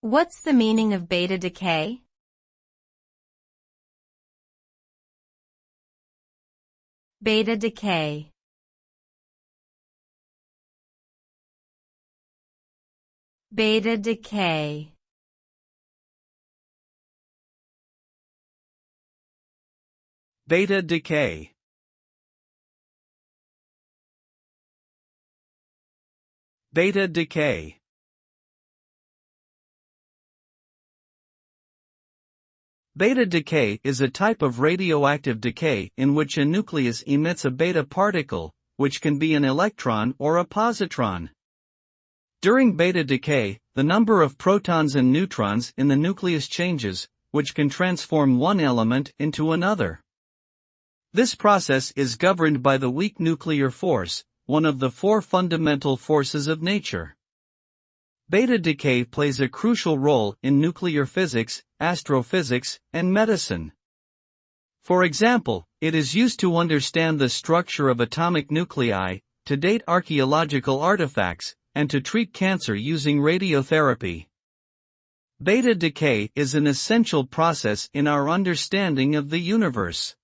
What's the meaning of beta decay? Beta decay. Beta decay. Beta decay. Beta decay. Beta decay is a type of radioactive decay in which a nucleus emits a beta particle, which can be an electron or a positron. During beta decay, the number of protons and neutrons in the nucleus changes, which can transform one element into another. This process is governed by the weak nuclear force, one of the four fundamental forces of nature. Beta decay plays a crucial role in nuclear physics, astrophysics, and medicine. For example, it is used to understand the structure of atomic nuclei, to date archaeological artifacts, and to treat cancer using radiotherapy. Beta decay is an essential process in our understanding of the universe.